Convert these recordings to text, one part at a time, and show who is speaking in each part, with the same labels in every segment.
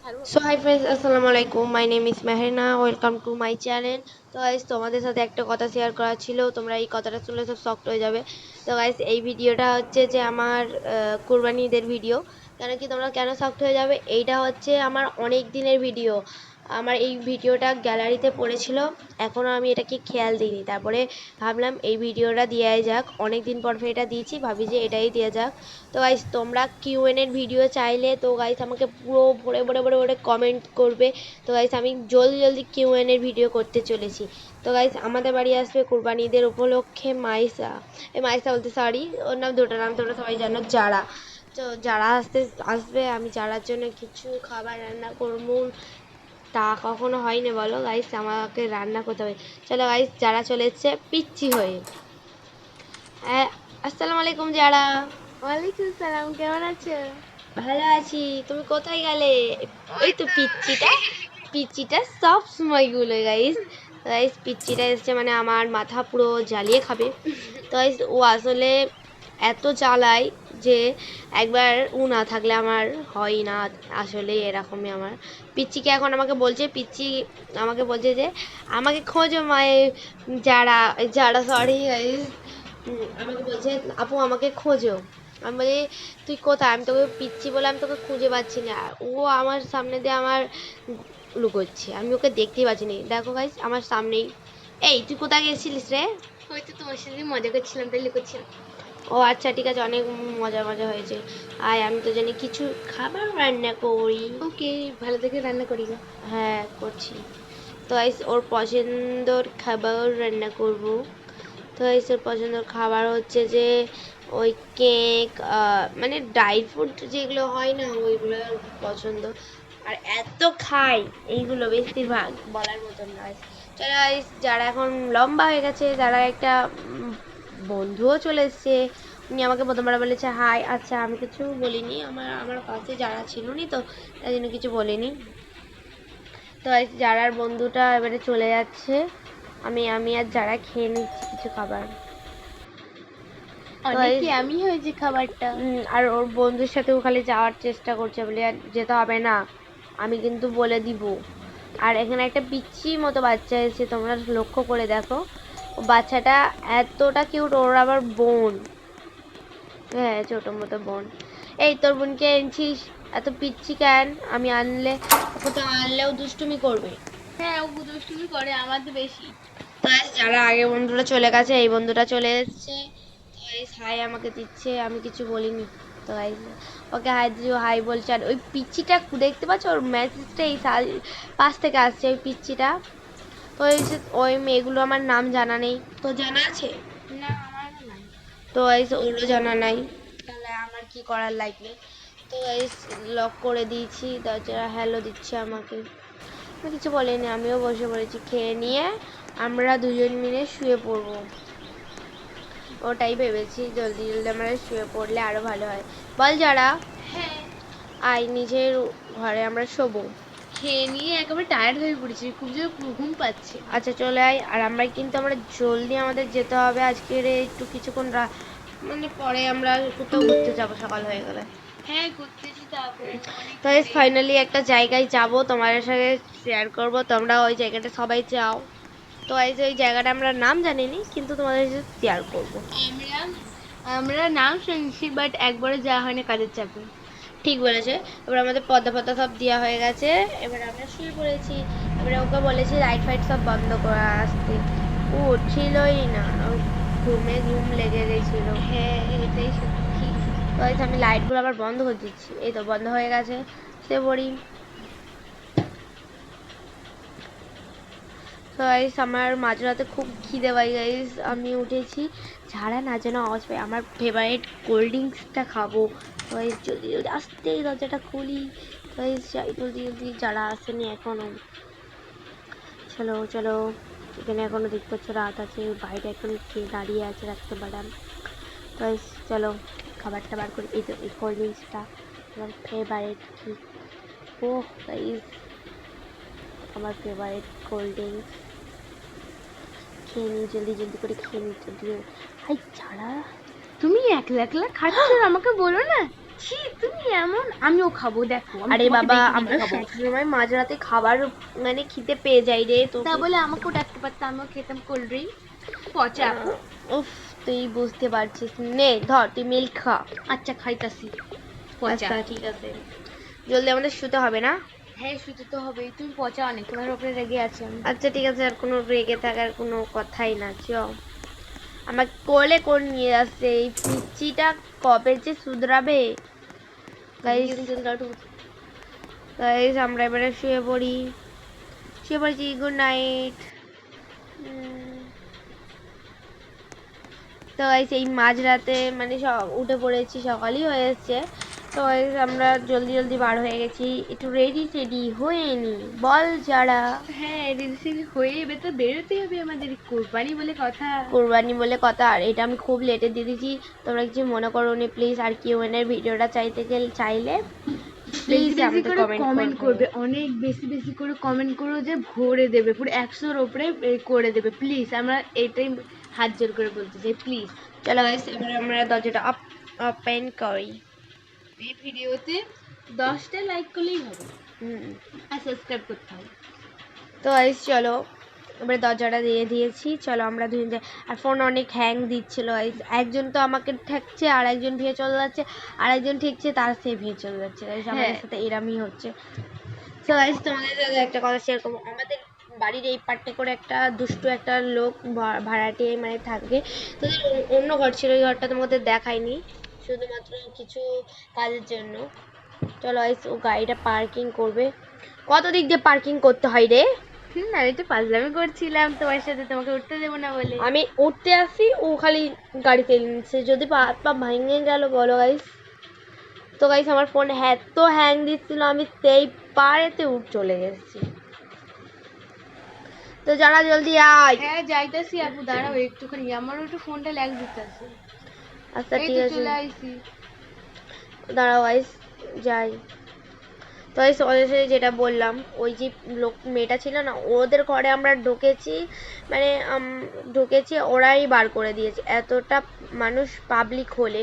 Speaker 1: So high friends, আসসালামু আলাইকুম। My name is Mehrina, welcome to my channel. তো guys, তোমাদের সাথে একটা কথা শেয়ার করার ছিল, তোমরা এই কথাটা শুনলে সব শকড হয়ে যাবে। তো গাইস, এই ভিডিওটা হচ্ছে যে আমার কুরবানি ঈদের ভিডিও। কেন কি তোমরা কেন শকড হয়ে যাবে? এইটা হচ্ছে আমার অনেক দিনের ভিডিও। আমার এই ভিডিওটা গ্যালারিতে পড়েছিল, এখনও আমি এটাকে খেয়াল দিইনি। তারপরে ভাবলাম এই ভিডিওটা দেওয়াই যাক, অনেক দিন পর ফের এটা দিয়েছি, ভাবি যে এটাই দেওয়া যাক। তো গাইস, তোমরা কিউএন এর ভিডিও চাইলে তো গাইস আমাকে পুরো ভরে ভরে ভরে ভরে কমেন্ট করবে। তো গাইস, আমি জলদি জলদি কিউএন এর ভিডিও করতে চলেছি। তো গাইস, আমাদের বাড়ি আসবে কুরবানি ঈদের উপলক্ষে মাইসা। মাইসা বলতে সরি, ওর নাম দুটো নাম তোমরা সবাই জানো, যারা। তো যারা আসবে, আমি যারার জন্য কিছু খাবার রান্না করবো। তা কখনো হয়নি বলো গাইস, আমাকে রান্না করতে হবে। চলো গাইস, যারা চলে এসছে পিচ্ছি হয়ে। হ্যাঁ, আসসালামু আলাইকুম যারা।
Speaker 2: ওয়ালাইকুম সালাম, কেমন আছো?
Speaker 1: ভালো আছি, তুমি কোথায় গেলে? ওই তো পিচ্চিটা, পিচ্চিটা সব সময় গুলো গাইস। গাইস, পিচ্চিটা এসছে মানে আমার মাথা পুরো জ্বালিয়ে খাবে। তো গাইস, ও আসলে এত জ্বালায় যে একবার ও না থাকলে আমার হয় না। আসলে এরকমই আমার পিচ্চিকে এখন আমাকে বলছে, পিচ্চি আমাকে বলছে যে আমাকে খোঁজো মায়ে। যারা যারা সরি গাইস, আমাকে বলছে আপু আমাকে খোঁজো। আমি বলি তুই কোথায়? আমি তোকে পিচ্ছি বলে আমি তোকে খুঁজে পাচ্ছি না। ও আমার সামনে দিয়ে আমার লুকোচ্ছে, আমি ওকে দেখতেই পাচ্ছি না। দেখো গাইস, আমার সামনেই। এই তুই কোথায় গেছিলিস রে?
Speaker 2: ওই তো তোমার সাথে মজা করছিলাম, তাই লুকোচ্ছিলাম।
Speaker 1: ও আচ্ছা, ঠিক আছে, অনেক মজা মজা হয়েছে। আয়, আমি তো জানি কিছু খাবার রান্না করি।
Speaker 2: ওকে, ভালো থেকে রান্না করি গো।
Speaker 1: হ্যাঁ, করছি। তো গাইস, ওর পছন্দর খাবার রান্না করব। তো গাইস, ওর পছন্দর খাবার হচ্ছে যে ওই কেক, মানে ড্রাই ফ্রুট যেগুলো হয় না, ওইগুলো ওর পছন্দ। আর এত খাই এইগুলো বেশিরভাগ বলার মতন নয়। চলো গাইস, যারা এখন লম্বা হয়ে গেছে, যারা একটা বন্ধুও চলে এসছে। উনি আমাকে প্রথমবার বলেছে হাই। আচ্ছা, আমি কিছু বলিনি, আমার আমার পাশে যারা ছিল নি, তো তাই জন্য কিছু বলিনি। তো গাইস, যারার বন্ধুটা এবারে চলে যাচ্ছে, আমি আমি আর যারা খেয়ে নিচ্ছি কিছু খাবার। তো
Speaker 2: অনেক আমি হয়েছে খাবারটা।
Speaker 1: আর ওর বন্ধুর সাথেও খালি যাওয়ার চেষ্টা করছে, বলে আর যেতে হবে না, আমি কিন্তু বলে দিব। আর এখানে একটা পিচ্ছি মতো বাচ্চা এসেছে, তোমরা লক্ষ্য করে দেখো। ও বাচ্চাটা এতটা কিউট, ওর আবার বোন। হ্যাঁ, ছোট মতো বোন। এই তোর বোনকে এনেছিস? এত পিচ্ছি কেন? আমি আনলে, ওকে তো আনলেও দুষ্টুমি করবে।
Speaker 2: হ্যাঁ, ও দুষ্টুমি করে আমার তো বেশি।
Speaker 1: গাইস, যারা আগে বন্ধুরা চলে গেছে, এই বন্ধুটা চলে এসেছে। তো গাইস, হাই আমাকে দিচ্ছে, আমি কিছু বলিনি। তো গাইস, ওকে হাই দিও, হাই বলছে। আর ওই পিচ্চিটা দেখতে পাচ্ছ, ওর মেসেজটা এই পাশ থেকে আসছে, ওই পিচ্চিটা। তো ওই মেয়েগুলো আমার নাম জানা নেই, তো জানা আছে?
Speaker 2: না, আমারও নাই।
Speaker 1: তো গাইস, ওরও জানা নাই, তাহলে আমার কি করার লাগবে? তো গাইস, লক করে দিয়েছি, দরজা হ্যালো দিচ্ছে আমাকে। আমি কিছু বলিনি, আমিও বসে পড়েছি। খেয়ে নিয়ে আমরা দুজন মিলে শুয়ে পড়বো, ওটাই ভেবেছি। জলদি জলদি আমরা শুয়ে পড়লে আরো ভালো হয়। বল যারা।
Speaker 2: হ্যাঁ,
Speaker 1: আয়, নিজের ঘরে আমরা শোবো।
Speaker 2: খেয়ে নিয়ে একেবারে টায়ার্ড হয়ে পড়েছি, খুব জোর ঘুম পাচ্ছে।
Speaker 1: আচ্ছা, চলে আয়। আর আমরা কিন্তু আমরা জলদি আমাদের যেতে হবে আজকের, একটু কিছুক্ষণ মানে পরে আমরা কোথাও ঘুরতে যাবো, সকাল হয়ে গেলে।
Speaker 2: হ্যাঁ, ঘুরতেছি যাবো অনেক
Speaker 1: তো
Speaker 2: দূরে।
Speaker 1: ফাইনালি একটা জায়গায় যাব, তোমাদের সাথে শেয়ার করব, তোমরা ওই জায়গাটা সবাই চাও। তো এই যে ওই জায়গাটা আমরা নাম জানিনি, কিন্তু তোমাদের সাথে শেয়ার করবো।
Speaker 2: আমরা আমরা নাম শুনছি, বাট একবারও যাওয়া হয় না কাজের চাপে।
Speaker 1: ঠিক বলেছে। এবার আমাদের পর্দা ফর্দা সব দেওয়া হয়ে গেছে, এবার আমরা শুয়ে পড়েছি। এবারে ওকে বলেছি লাইট ফাইট সব বন্ধ করে আসতে, ও উঠছিলই না, ওর ঘুমে ঘুম লেগে গেছিল।
Speaker 2: হ্যাঁ, এটাই সত্যি।
Speaker 1: তো এই যে আমি লাইটগুলো আবার বন্ধ করে দিচ্ছি, এই তো বন্ধ হয়ে গেছে। সে পড়ি। তো গাইস, আমার মাঝরাতে খুব খিদে পাই গাইস, আমি উঠেছি। ছাড়া না যেন আওয়াজ পাই, আমার ফেভারিট কোল্ড ড্রিঙ্কসটা খাবো। তো গাইস, জলদি জলদি আসতেই দরজাটা খুলি। তো গাইস, যাই জলদি জলদি, যারা আসেনি এখনো। চলো চলো, এখানে এখনো দেখতে পাচ্ছ রাত আছে, বাইরে এখন কে দাঁড়িয়ে আছে রাখতে পারাম। তো গাইস, চলো খাবারটা বার করি। এই তো এই কোল্ড ড্রিঙ্কসটা আমার ফেভারিট। ও গাইস, আমার ফেভারিট কোল্ড ড্রিঙ্কস। খেয়ে নিই, জলদি জলদি করে খেয়ে নিই, জলদি। হাই ছাড়া।
Speaker 2: তুমি একলা একলা খাচ্ছ, আমাকে বলো না। ছি তুমি এমন, আমিও খাবো দেখো, আমি
Speaker 1: আরে
Speaker 2: তোমাকে
Speaker 1: বাবা,
Speaker 2: ডেকে ডেকে
Speaker 1: আমরা
Speaker 2: খাবো।
Speaker 1: সবসময় মাঝরাতে খাবার মানে খিদে পেয়ে যাই রে তো।
Speaker 2: তা বলে আমাকেও ডাকতে পারতাম, আমিও খেতাম কোল্ড ড্রিঙ্ক। পচা আপু।
Speaker 1: উফ, তুই বুঝতে পারছিস, নে ধর তুই মিল্ক খা।
Speaker 2: আচ্ছা খাইতাছি। পচা।
Speaker 1: আচ্ছা ঠিক আছে, জলদি আমাদের শুতে হবে না?
Speaker 2: হ্যাঁ শুতে তো হবেই, তুমি পচা অনেক, তোমার উপরে রেগে আছি আমি।
Speaker 1: আচ্ছা ঠিক আছে, আর কোনো রেগে থাকার কোনো কথাই না, চ। আমার কোলে কোন নিয়ে যাচ্ছে এই পিচ্চিটা, কবে যে শুধরাবে। গাইস, গাইস আমরা এবারে শুয়ে পড়ি, শুয়ে পড়ছি, গুড নাইট। তো গাইস এই মাঝরাতে মানে সব উঠে পড়েছি, সকালই হয়ে এসছে। তো গাইস আমরা জলদি জলদি বার হয়ে গেছি, একটু রেডি টেডি হয়ে নি, বল যারা।
Speaker 2: হ্যাঁ রিলসিল হয়ে এবার তো বেরোতেই হবে আমাদের, কোরবানি বলে কথা।
Speaker 1: কোরবানি বলে কথা, আর এটা আমি খুব লেটে দিয়ে দিয়েছি, তোমরা কিছু মনে করো নি প্লিজ। আর কিউএন এর ভিডিওটা চাইলে
Speaker 2: বেশি
Speaker 1: প্লিজ
Speaker 2: বেশি
Speaker 1: আমাদের
Speaker 2: করে কমেন্ট
Speaker 1: করবে।
Speaker 2: করবে, অনেক বেশি বেশি করে কমেন্ট করো, যে ভরে দেবে পুরো 100-র উপরে করে দেবে প্লিজ, আমরা এটাই হাত জোর করে বলতে চাই প্লিজ।
Speaker 1: চলো গাইস এবারে আমরা দরজাটা ওপেন করি।
Speaker 2: এই ভিডিওতে 10টা লাইক করলেই হবে,
Speaker 1: হুম,
Speaker 2: আর সাবস্ক্রাইব করতে হবে।
Speaker 1: তো গাইস চলো এবারে দরজাটা দিয়ে দিয়েছি, চলো আমরা দুজন যাই। আর ফোন অনেক হ্যাং দিচ্ছিল গাইস, একজন তো আমাকে ঠেকছে, আর একজন ভিয়ে চলে যাচ্ছে, আর একজন ঠেকছে তার সে ভিয়ে চলে যাচ্ছে গাইস, আমাদের
Speaker 2: হ্যাঁ।
Speaker 1: সাথে এরমই হচ্ছে। তো গাইস তোমাদের সাথে একটা কথা শেয়ার করবো, আমাদের বাড়ির এই পার্টে করে একটা দুষ্টু একটা লোক ভাড়াটিয়ে মানে থাকে, তো অন্য ঘর ছিল, ওই ঘরটা তোমাদের দেখায়নি, শুধুমাত্র কিছু কাজের জন্য। চলো গাইস ও গাড়িটা পার্কিং করবে, কত দিক দিয়ে পার্কিং করতে হয় রে?
Speaker 2: আমি তো পাগলামি করছিলাম তোমার সাথে, তোমাকে উঠতে দেবো না বলে।
Speaker 1: আমি উঠতে আসি, ও খালি গাড়ি তেল নিচ্ছে, যদি পা হাত পা ভেঙে গেল বলো গাইস। তো গাইস আমার ফোন এত হ্যাং দিচ্ছিল, আমি সেই পারেতে চলে গেছি। তো যারা জলদি আয়।
Speaker 2: হ্যাঁ যাইতাছি আপু, দাঁড়াও একটুখানি, আমারও একটু ফোনটা ল্যাগ দিতেছে।
Speaker 1: আচ্ছা
Speaker 2: এই
Speaker 1: ঠিক
Speaker 2: তো
Speaker 1: আছে,
Speaker 2: চলে আইছি।
Speaker 1: দাঁড়াও গাইস যাই। তো গাইস ওদের সাথে যেটা বললাম, ওই যে লোক মেয়েটা ছিল না, ওদের ঘরে আমরা ঢুকেছি, মানে ঢুকেছি, ওরাই বার করে দিয়েছে। এতটা মানুষ পাবলিক হলে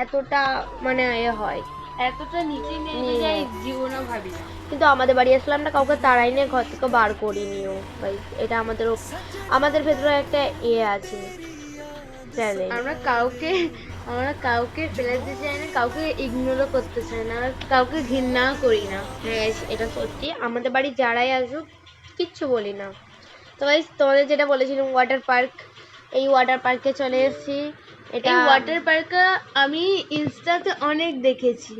Speaker 1: এতটা মানে এ হয়,
Speaker 2: এতটা নিচে নেমে যাই জীবনও ভাবি না।
Speaker 1: কিন্তু আমাদের বাড়ি আসলাম না, কাউকে তাড়াই নিয়ে ঘর থেকে বার করিনিও গাইস, এটা আমাদের ভেতরে একটা আছে চ্যালেঞ্জ।
Speaker 2: আমরা কাউকে ফেলে দিতে চাই না, কাউকে ইগনোরও করতে চাই না, আর কাউকে ঘৃণা করি না।
Speaker 1: হ্যাঁ guys, এটা সত্যি, আমাদের বাড়ি যারাই আসুক কিচ্ছু বলি না। তো গাইস তোমাদের যেটা বলেছিলাম ওয়াটার পার্ক, এই ওয়াটার পার্কে চলে এসেছি। এটা
Speaker 2: এই ওয়াটার পার্কটা আমি ইনস্টাতে অনেক দেখেছি।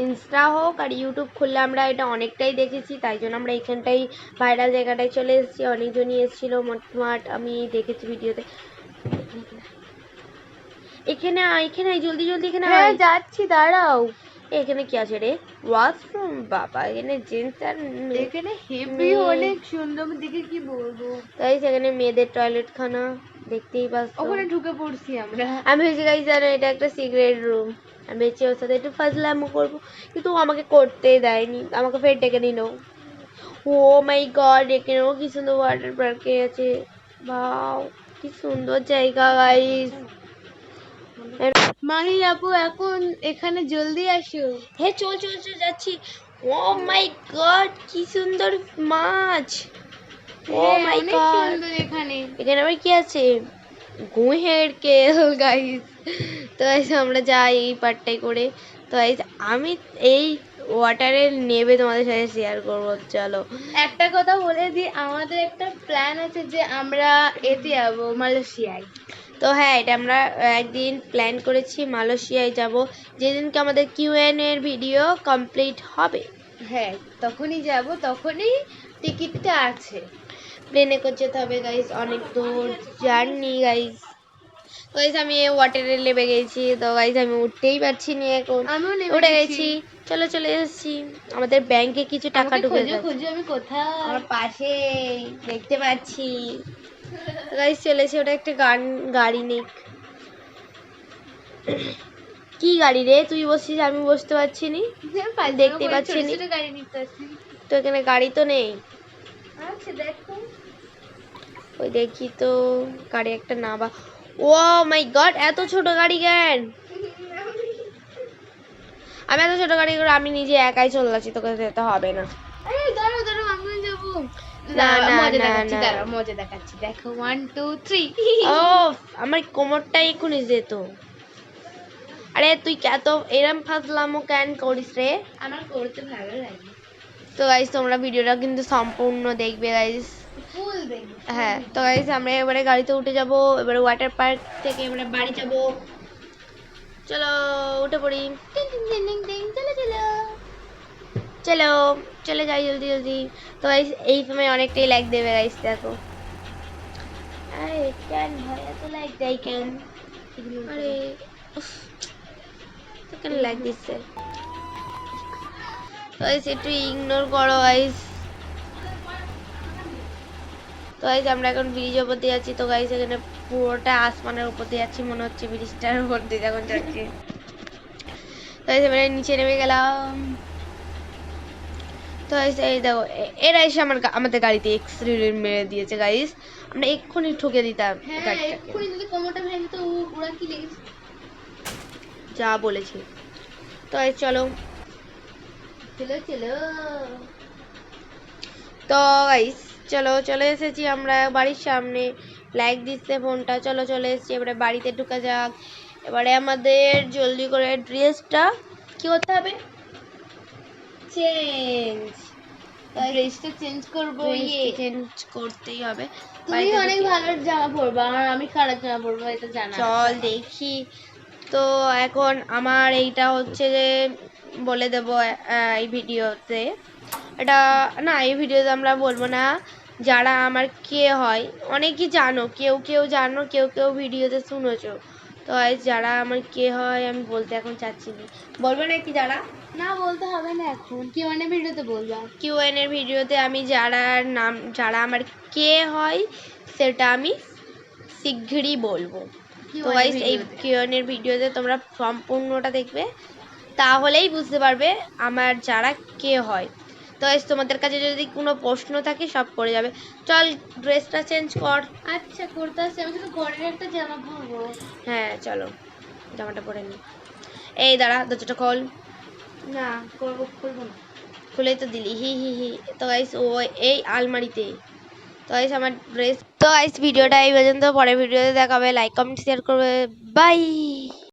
Speaker 1: ইনস্টা হোক আর ইউটিউব খুললে আমরা এটা অনেকটাই দেখেছি, তাই জন্য আমরা এখানটাই ভাইরাল জায়গাটায় চলে এসেছি, অনেকজনই এসেছিলো মোটমাট আমি দেখেছি ভিডিওতে। এখানে আয়, এখানে আয়, জলদি জলদি এখানে
Speaker 2: হ্যাঁ
Speaker 1: আয়।
Speaker 2: যাচ্ছি দাঁড়াও।
Speaker 1: এখানে কি আছে রে? ওয়াশরুম, বাবা এখানে জেন্টস আর
Speaker 2: এখানে হেভি অনেক সুন্দর, দেখে কি বলবো।
Speaker 1: তাই সেখানে মেয়েদের টয়লেট খানা দেখতেই পাচ্ছ।
Speaker 2: ওখানে ঢুকে পড়ছি আমরা।
Speaker 1: আমি ভেবেছি গাইস জানো এটা একটা সিগারেট রুম, আমি ভেবেছি ওর সাথে একটু ফাজলামো করবো, কিন্তু ও আমাকে করতেই দেয়নি, আমাকে ফের ডেকে নিল। ও মাই গড, এখানেও কি সুন্দর ওয়াটার পার্কে আছে, বাও কি সুন্দর জায়গা গাইস।
Speaker 2: মাহি আপু এখন এখানে জলদি আসো।
Speaker 1: হে চল চল চল যাচ্ছি। ও মাই গড কি সুন্দর মাছ, ও
Speaker 2: হ্যাঁ
Speaker 1: মাই
Speaker 2: অনেক
Speaker 1: গড।
Speaker 2: সুন্দর এখানে।
Speaker 1: এখানে আবার কি আছে? গুহের কেল গাইস। তো গাইস আমরা যাই এই পার্টটাই করে। তো গাইস আমি এই ওয়াটারে নেবে তোমাদের সাথে শেয়ার করবো, চলো।
Speaker 2: একটা কথা বলে দিই, আমাদের একটা প্ল্যান আছে যে আমরা এতে যাবো মালয়েশিয়ায়।
Speaker 1: তো হ্যাঁ এটা আমরা একদিন প্ল্যান করেছি, মালয়েশিয়ায় যাব, যেদিনকে আমাদের কিউএন এর ভিডিও কমপ্লিট হবে।
Speaker 2: হ্যাঁ তখনই যাব, তখনই টিকিটটা আছে।
Speaker 1: প্লেনে করে যেতে হবে গাইস, অনেক দূর জার্নি গাইস। গাইস আমি ওয়াটারে নেমে গেছি, তো গাইস আমি উঠতেই পারছি না এখন,
Speaker 2: আমিও নেমে
Speaker 1: উঠে
Speaker 2: গেছি।
Speaker 1: গেছি। চলো চলে এসেছি, আমাদের ব্যাংকে কিছু টাকা
Speaker 2: আমাকে
Speaker 1: ঢুকে
Speaker 2: খোঁজো
Speaker 1: গেছে,
Speaker 2: খোঁজো, আমি কোথায়।
Speaker 1: আমার পাশে দেখতে পাচ্ছি। গাইস চলেছে, ওটা একটা গাড়ি নেই। কি গাড়ি রে? তুই বসছিস আমি বসতে পারছি নি, দেখতে পাচ্ছি নি
Speaker 2: ছোট গাড়ি নিতে আসছি।
Speaker 1: তো, এখানে গাড়ি তো নেই।
Speaker 2: আচ্ছা দেখো।
Speaker 1: ওই দেখি তো গাড়ি একটা না বা, ও মাই গড এত ছোট গাড়ি কেন? আমি এত ছোট গাড়ি করে আমি নিজে একাই চলে যাচ্ছি, তোকে যেতে হবে না।
Speaker 2: আরে দাঁড়াও দাঁড়াও, আমিও যাবো।
Speaker 1: না না
Speaker 2: মজা
Speaker 1: না
Speaker 2: দেখাচ্ছি,
Speaker 1: না।
Speaker 2: দাঁড়াও মজা দেখাচ্ছি, দেখো 1 2 3।
Speaker 1: ও আমার কোমরটা এক্ষুনি যেত। আরে তুই এত এরম ফাজলামো কেন করিস রে?
Speaker 2: আমার করতে ভালো লাগে।
Speaker 1: তো গাইস তোমরা ভিডিওটা কিন্তু সম্পূর্ণ দেখবে গাইস।
Speaker 2: ফুল দেখবে।
Speaker 1: হ্যাঁ তো গাইস আমরা এবারে গাড়িতে উঠে যাব, এবারে ওয়াটার পার্ক থেকে এবারে বাড়ি যাব। চলো উঠে পড়ি।
Speaker 2: টিং টিং টিং টিং টিং, চলো চলো।
Speaker 1: চলো চলে যাই জলদি জলদি। তো গাইস এই সময় অনেকটাই লাইক দেবে গাইস, দেখো। আরে কেন ভাই এত লাইক দেয় কেন? আরে উফ, তো কেন লাইক দিচ্ছে? তো গাইস একটু ইগনোর করো গাইস। তো গাইস আমরা এখন ব্রিজের উপর দিয়ে যাচ্ছি। তো গাইস এখানে পুরোটা আসমানের উপর দিয়ে যাচ্ছি, মনে হচ্ছে ব্রিজটার উপর দিয়ে এখন যাচ্ছি। তো গাইস এবারে নিচে নেমে গেলাম। তো গাইস এই দেখো এরা এসে আমাদের গাড়িতে এক্সিডেন্ট মেরে দিয়েছে গাইস। আমরা এক্ষুনি ঠুকে দিতাম
Speaker 2: হ্যাঁ
Speaker 1: গাড়িটাকে।
Speaker 2: এক্ষুনি যদি কোমরটা ভেঙে তো ওরা কি লেগেছে।
Speaker 1: যা বলেছি। তো গাইস চলো।
Speaker 2: চলো চলো।
Speaker 1: তো গাইস চলো চলে এসেছি আমরা বাড়ির সামনে। লাইক দিচ্ছে ফোনটা। চলো চলে এসেছি, এবারে বাড়িতে ঢুকা যাক। এবারে আমাদের জলদি করে ড্রেসটা কি করতে হবে? চেঞ্জ।
Speaker 2: ড্রেসটা চেঞ্জ করবো।
Speaker 1: চেঞ্জ করতেই হবে।
Speaker 2: তুমি
Speaker 1: বাড়িতে
Speaker 2: অনেক
Speaker 1: ঢুকে-
Speaker 2: ভালো জামা পরবা আর আমি খারাপ জামা পরবো, এটা জানা
Speaker 1: চল দেখি। তো এখন আমার এইটা হচ্ছে যে বলে দেব এই ভিডিওতে। এটা না, এই ভিডিওতে আমরা বলবো না। যারা আমার কে হয় অনেকেই জানো, কেউ কেউ জানো, কেউ কেউ ভিডিওতে শুনেছো। তো যারা আমার কে হয় আমি বলতে এখন চাচ্ছি না। বলবো নাকি যারা?
Speaker 2: না বলতে হবে না, এখন কি মানে ভিডিওতে বলবা।
Speaker 1: কিউএন এর ভিডিওতে আমি যারা আমার কে হয় সেটা আমি শীঘ্রই বলবো। তো
Speaker 2: Q&A
Speaker 1: গাইস এই
Speaker 2: ভিডিওতে।
Speaker 1: কিউএন এর ভিডিওতে তোমরা সম্পূর্ণটা দেখবে, তাহলেই বুঝতে পারবে আমার যারা কে হয়। তো গাইস তোমাদের কাছে যদি কোনো প্রশ্ন থাকে সব পড়ে যাবে। চল ড্রেসটা চেঞ্জ কর।
Speaker 2: আচ্ছা করতে আসছি, আমি শুধু ঘরের একটা জামা পরবো।
Speaker 1: হ্যাঁ চলো জামাটা পরে নি। এই দাঁড়া দরজাটা খোল।
Speaker 2: না করবো, খুলবো না।
Speaker 1: খুলেই তো দিলি, হি হি হি। তো গাইস ও এই আলমারিতে। তো গাইস আমার ড্রেস। তো গাইস ভিডিওটা এই পর্যন্ত, পরের ভিডিওতে দেখাবে। লাইক কমেন্ট শেয়ার করবে। বাই।